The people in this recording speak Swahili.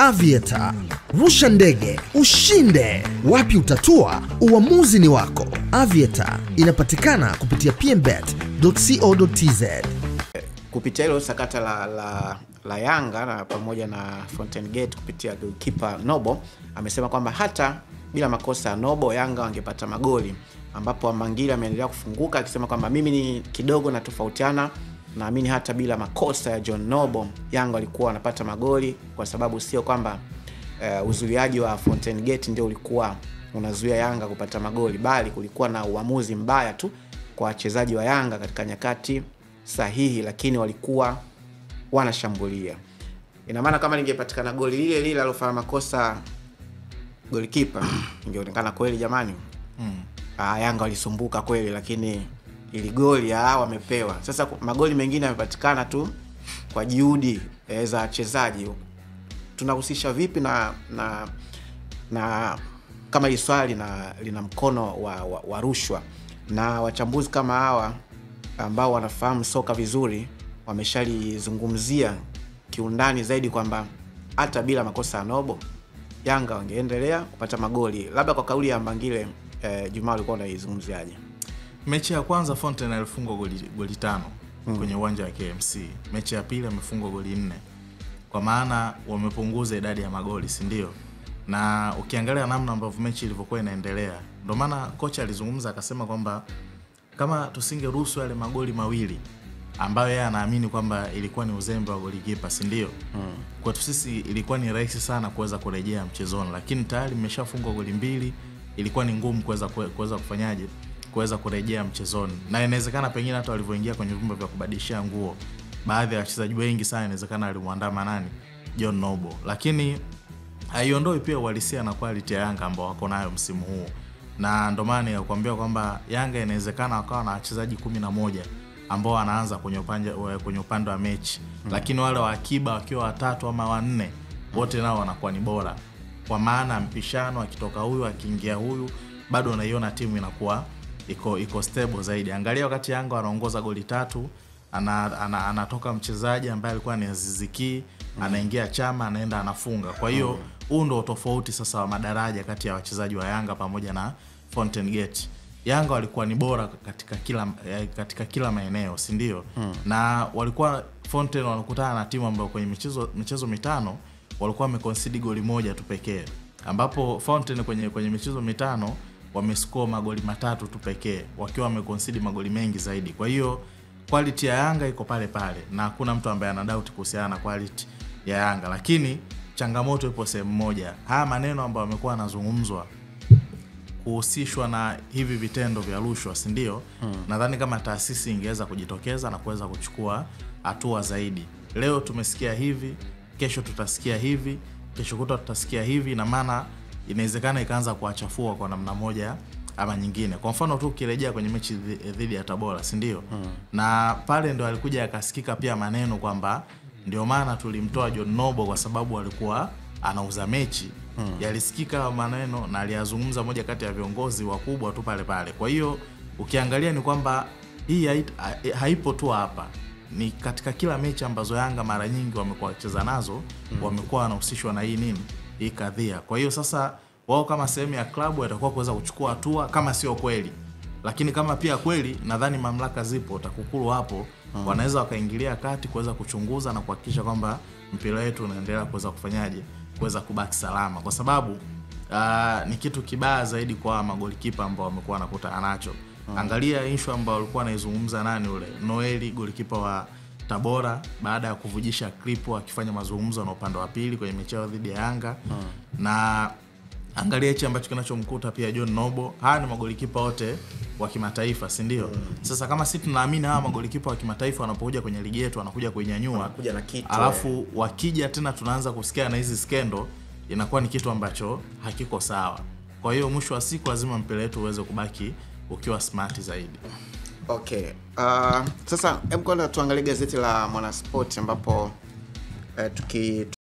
Aviator. Rusha ndege, ushinde. Wapi utatua? Uamuzi ni wako. Aviator inapatikana kupitia pmbet.co.tz. Kupitia hilo sakata la Yanga na pamoja na Fountain Gate kupitia goalkeeper Nobo, amesema kwamba hata bila makosa ya Nobo Yanga wangepata magoli, ambapo Mangila ameendelea kufunguka akisema kwamba mimi ni kidogo na tofautiana, naamini hata bila makosa ya John Nobo Yanga walikuwa wanapata magoli, kwa sababu sio kwamba uzuiaji wa Fountain Gate ndio ulikuwa unazuia Yanga kupata magoli, bali kulikuwa na uamuzi mbaya tu kwa wachezaji wa Yanga katika nyakati sahihi, lakini walikuwa wanashambulia. Ina maana kama lingepatikana goli lile alofanya makosa goalkeeper ingeonekana kweli jamani. Yanga walisumbuka kweli, lakini ili goli wamepewa. Sasa magoli mengine yamepatikana tu kwa juhudi za wachezaji. Tunahusisha vipi na kama hili swali lina mkono wa rushwa, na wachambuzi kama hawa ambao wanafahamu soka vizuri wameshalizungumzia kiundani zaidi kwamba hata bila makosa ya Nobo Yanga wangeendelea kupata magoli. Labda kwa kauli ya Mbangile, Juma alikuwa anaizungumziaje? Mechi ya kwanza Fountain alifungwa goli 5 kwenye uwanja wa KMC. Mechi ya pili amefungwa goli 4. Kwa maana wamepunguza idadi ya magoli, si ndio? Na ukiangalia namna ambavyo mechi ilivyokuwa inaendelea, ndio maana kocha alizungumza akasema kwamba kama tusingeruhusu yale magoli mawili ambayo yeye anaamini kwamba ilikuwa ni uzembe wa goalkeeper, si ndio? Kwetu sisi ilikuwa ni rahisi sana kuweza kurejea mchezoni, lakini tayari mmeshafungwa goli 2, ilikuwa ni ngumu kuweza kufanyaje, kuweza kurejea mchezoni. Na inawezekana pengine hata walivyoingia kwenye vyumba vya kubadilishia nguo, baadhi ya wachezaji wengi sana inawezekana alimuandama nani, John Nobo. Lakini haiondoi pia uhalisia na quality ya Yanga ambao wako nayo msimu huu. Na ndio maana nikakwambia kwamba Yanga inawezekana wakawa na wachezaji 11 ambao wanaanza kwenye upande wa mechi, lakini wale wa akiba wakiwa 3 ama 4 wote nao wanakuwa ni bora, kwa maana mpishano akitoka huyu akiingia huyu bado unaiona timu inakuwa iko stable zaidi. Angalia wakati Yanga wanaongoza goli 3, anatoka mchezaji ambaye alikuwa ni Aziz Ki, anaingia Chama, anaenda anafunga. Kwa hiyo huu ndio tofauti sasa wa madaraja kati ya wachezaji wa Yanga pamoja na Fountain Gate. Yanga walikuwa ni bora katika kila maeneo, si ndio? Na walikuwa Fountain wanakutana na timu ambayo kwenye michezo 5 walikuwa wameconcede goli 1 tu pekee, ambapo Fountain kwenye michezo 5 wamescore magoli 3 tu pekee, wakiwa wameconcede magoli mengi zaidi. Kwa hiyo quality ya Yanga iko pale pale na hakuna mtu ambaye ana doubt kuhusiana na quality ya Yanga, lakini changamoto ipo sehemu moja. Haya maneno ambayo yamekuwa yanazungumzwa kuhusishwa na hivi vitendo vya rushwa, si ndio? Nadhani kama taasisi ingeweza kujitokeza na kuweza kuchukua hatua zaidi. Leo tumesikia hivi, kesho tutasikia hivi, kesho kutwa tutasikia hivi, na maana inawezekana ikaanza kuachafua kwa namna moja ama nyingine. Kwa mfano tu ukirejea kwenye mechi dhidi ya Tabora, si ndio? Na pale ndo alikuja akasikika pia maneno kwamba ndio maana tulimtoa John Nobo kwa sababu alikuwa anauza mechi. Yalisikika maneno na aliyazungumza moja kati ya viongozi wakubwa tu pale. Kwa hiyo ukiangalia ni kwamba hii haipo tu hapa, ni katika kila mechi ambazo Yanga mara nyingi wamekuwa wacheza nazo, wamekuwa wanahusishwa na hii kadhia. Kwa hiyo sasa wao kama sehemu ya klabu watakuwa kuweza kuchukua hatua kama sio kweli. Lakini kama pia kweli, nadhani mamlaka zipo, TAKUKURU hapo, wanaweza wakaingilia kati kuweza kuchunguza na kuhakikisha kwamba mpira wetu unaendelea kuweza kufanyaje, kuweza kubaki salama, kwa sababu ni kitu kibaya zaidi kwa magolikipa ambao wamekuwa wanakuta anacho. Angalia issue ambao walikuwa wanaizungumza nani ule Noeli, golikipa wa Tabora, baada ya kuvujisha clip akifanya mazungumzo na upande wa pili kwenye mechi dhidi ya Yanga. Na angalia hichi ambacho kinachomkuta pia John Nobo. Hawa ni magolikipa wote wa kimataifa, si ndio? Sasa kama sisi tunaamini hawa magolikipa wa kimataifa wanapokuja kwenye ligi yetu wanakuja kuinyanyua, alafu wakija tena tunaanza kusikia na hizi skendo, inakuwa ni kitu ambacho hakiko sawa. Kwa hiyo mwisho wa siku lazima mpira wetu uweze kubaki ukiwa smart zaidi. Okay. Sasa hebu kwanza tuangalie gazeti la Mwanasport ambapo